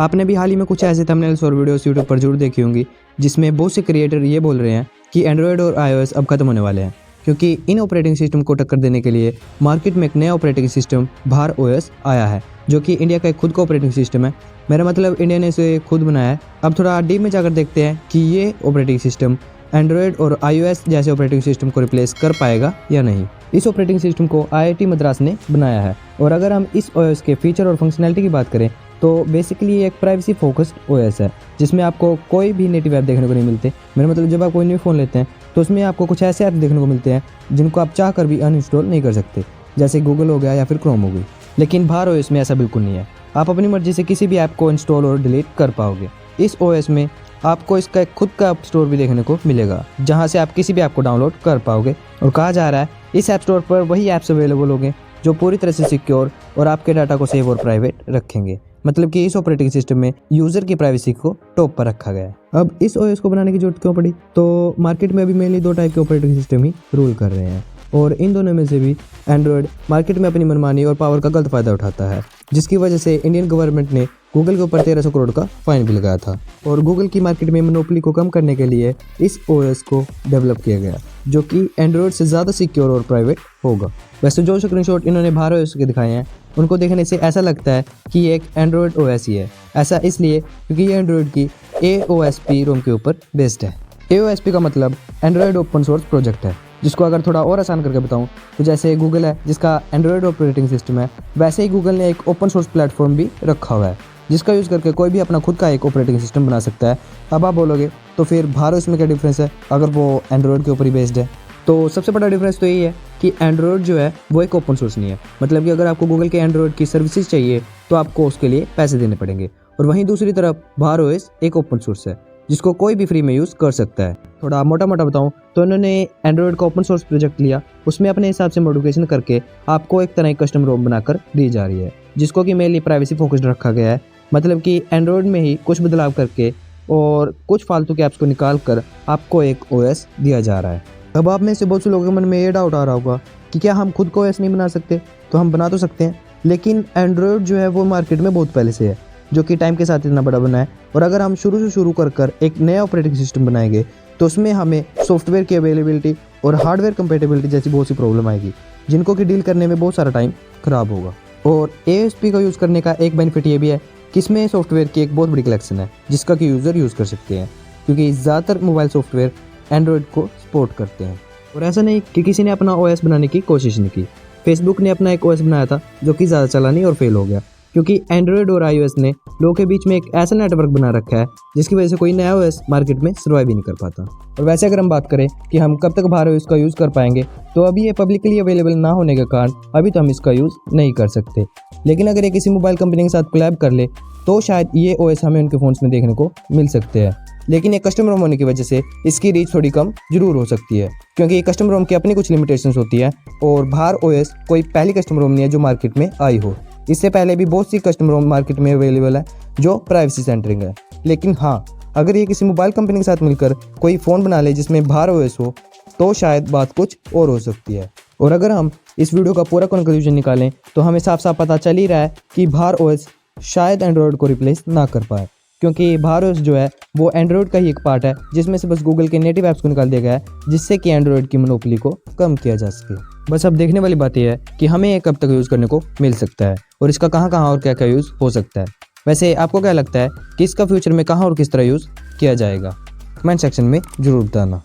आपने भी हाल ही में कुछ ऐसे थंबनेल्स और वीडियोस यूट्यूब पर जरूर देखी होंगी जिसमें बहुत से क्रिएटर ये बोल रहे हैं कि एंड्रॉयड और iOS अब खत्म होने वाले हैं, क्योंकि इन ऑपरेटिंग सिस्टम को टक्कर देने के लिए मार्केट में एक नया ऑपरेटिंग सिस्टम भार OS आया है, जो कि इंडिया का एक खुद का ऑपरेटिंग सिस्टम है। मेरा मतलब इंडिया ने इसे खुद बनाया है। अब थोड़ा डीप में जाकर देखते हैं कि ये ऑपरेटिंग सिस्टम एंड्रॉयड और iOS जैसे ऑपरेटिंग सिस्टम को रिप्लेस कर पाएगा या नहीं। इस ऑपरेटिंग सिस्टम को IIT मद्रास ने बनाया है, और अगर हम इस OS के फीचर और फंक्शनैलिटी की बात करें तो बेसिकली ये एक प्राइवेसी फोकस्ड OS है, जिसमें आपको कोई भी नेटिव ऐप देखने को नहीं मिलते। मेरा मतलब जब आप कोई न्यू फ़ोन लेते हैं तो उसमें आपको कुछ ऐसे ऐप देखने को मिलते हैं जिनको आप चाह कर भी अनइंस्टॉल नहीं कर सकते, जैसे गूगल हो गया या फिर क्रोम हो गई। लेकिन भार OS में ऐसा बिल्कुल नहीं है। आप अपनी मर्जी से किसी भी ऐप को इंस्टॉल और डिलीट कर पाओगे। इस OS में आपको इसका एक खुद का ऐप स्टोर भी देखने को मिलेगा, जहां से आप किसी भी ऐप को डाउनलोड कर पाओगे। और कहा जा रहा है इस ऐप स्टोर पर वही ऐप्स अवेलेबल होंगे जो पूरी तरह से सिक्योर और आपके डाटा को सेव और प्राइवेट रखेंगे। मतलब कि इस ऑपरेटिंग सिस्टम में यूजर की प्राइवेसी को टॉप पर रखा गया है। अब इस OS को बनाने की जरूरत क्यों पड़ी? तो मार्केट में अभी मेनली दो टाइप के ऑपरेटिंग सिस्टम ही रूल कर रहे हैं, और इन दोनों में से भी एंड्रॉयड मार्केट में अपनी मनमानी और पावर का गलत फायदा उठाता है, जिसकी वजह से इंडियन गवर्नमेंट ने गूगल के ऊपर 1300 करोड़ का फाइन भी लगाया था। और गूगल की मार्केट में मोनोपोली को कम करने के लिए इस OS को डेवलप किया गया, जो कि एंड्रॉयड से ज़्यादा सिक्योर और प्राइवेट होगा। वैसे जो स्क्रीनशॉट इन्होंने भार OS के दिखाए हैं उनको देखने से ऐसा लगता है कि ये एक एंड्रॉयड OS ही है। ऐसा इसलिए क्योंकि ये एंड्रॉयड की AOSP रोम के ऊपर बेस्ड है। AOSP का मतलब एंड्रॉयड ओपन सोर्स प्रोजेक्ट है, जिसको अगर थोड़ा और आसान करके बताऊं तो जैसे गूगल है जिसका एंड्रॉयड ऑपरेटिंग सिस्टम है, वैसे ही गूगल ने एक ओपन सोर्स प्लेटफॉर्म भी रखा हुआ है जिसका यूज़ करके कोई भी अपना खुद का एक ऑपरेटिंग सिस्टम बना सकता है। अब आप बोलोगे तो फिर भार OS में क्या डिफरेंस है अगर वो एंड्रॉयड के ऊपर ही बेस्ड है? तो सबसे बड़ा डिफरेंस तो यही है कि एंड्रॉयड जो है वो एक ओपन सोर्स नहीं है। मतलब कि अगर आपको गूगल के एंड्रॉयड की सर्विसेज चाहिए तो आपको उसके लिए पैसे देने पड़ेंगे, और वहीं दूसरी तरफ भार OS एक ओपन सोर्स है जिसको कोई भी फ्री में यूज़ कर सकता है। थोड़ा मोटा मोटा बताऊं तो इन्होंने एंड्रॉयड का ओपन सोर्स प्रोजेक्ट लिया, उसमें अपने हिसाब से मॉडिफिकेशन करके आपको एक तरह की कस्टम रोम बनाकर दी जा रही है, जिसको कि मेनली प्राइवेसी फोकस्ड रखा गया है। मतलब कि एंड्रॉयड में ही कुछ बदलाव करके और कुछ फालतू के ऐप्स को निकाल कर आपको एक OS दिया जा रहा है। अब आप में से बहुत से लोगों के मन में ये डाउट आ रहा होगा कि क्या हम खुद को OS नहीं बना सकते? तो हम बना तो सकते हैं, लेकिन एंड्रॉयड जो है वो मार्केट में बहुत पहले से है, जो कि टाइम के साथ इतना बड़ा बना है। और अगर हम शुरू से शुरू कर एक नया ऑपरेटिंग सिस्टम बनाएंगे तो उसमें हमें सॉफ्टवेयर की अवेलेबिलिटी और हार्डवेयर कंपेटेबिलिटी जैसी बहुत सी प्रॉब्लम आएगी, जिनको कि डील करने में बहुत सारा टाइम खराब होगा। और AOSP का यूज़ करने का एक बेनिफिट ये भी है कि इसमें सॉफ्टवेयर की एक बहुत बड़ी कलेक्शन है जिसका कि यूज़र यूज़ कर सकते हैं, क्योंकि ज़्यादातर मोबाइल सॉफ्टवेयर एंड्रॉयड को सपोर्ट करते हैं। और ऐसा नहीं कि किसी ने अपना OS बनाने की कोशिश नहीं की। फेसबुक ने अपना एक OS बनाया था जो कि ज़्यादा चला नहीं और फेल हो गया, क्योंकि एंड्रॉयड और iOS ने लोगों के बीच में एक ऐसा नेटवर्क बना रखा है जिसकी वजह से कोई नया OS मार्केट में सर्वाइव ही नहीं कर पाता। और वैसे अगर हम बात करें कि हम कब तक भार OS का यूज़ कर पाएंगे, तो अभी ये पब्लिकली अवेलेबल ना होने के कारण अभी तो हम इसका यूज़ नहीं कर सकते। लेकिन अगर ये किसी मोबाइल कंपनी के साथ कोलैब कर ले तो शायद ये OS हमें उनके फ़ोन्स में देखने को मिल सकते हैं। लेकिन ये कस्टम रोम होने की वजह से इसकी रीच थोड़ी कम जरूर हो सकती है, क्योंकि कस्टम रोम की अपनी कुछ लिमिटेशंस होती है, और भार OS कोई पहली कस्टम रोम नहीं है जो मार्केट में आई हो। इससे पहले भी बहुत सी कस्टम रोम मार्केट में अवेलेबल है जो प्राइवेसी सेंटरिंग है। लेकिन हाँ, अगर ये किसी मोबाइल कंपनी के साथ मिलकर कोई फ़ोन बना ले जिसमें भार OS हो तो शायद बात कुछ और हो सकती है। और अगर हम इस वीडियो का पूरा कंक्लूजन निकालें तो हमें साफ साफ पता चल ही रहा है कि भार OS शायद एंड्रॉयड को रिप्लेस ना कर पाए, क्योंकि भार OS जो है वो एंड्रॉयड का ही एक पार्ट है जिसमें से बस गूगल के नेटिव ऐप्स को निकाल दिया गया है, जिससे कि एंड्रॉयड की मोनोपोली को कम किया जा सके। बस अब देखने वाली बात यह है कि हमें ये कब तक यूज़ करने को मिल सकता है और इसका कहाँ कहाँ और क्या क्या यूज़ हो सकता है। वैसे आपको क्या लगता है कि इसका फ्यूचर में कहाँ और किस तरह यूज़ किया जाएगा? कमेंट सेक्शन में ज़रूर बताना।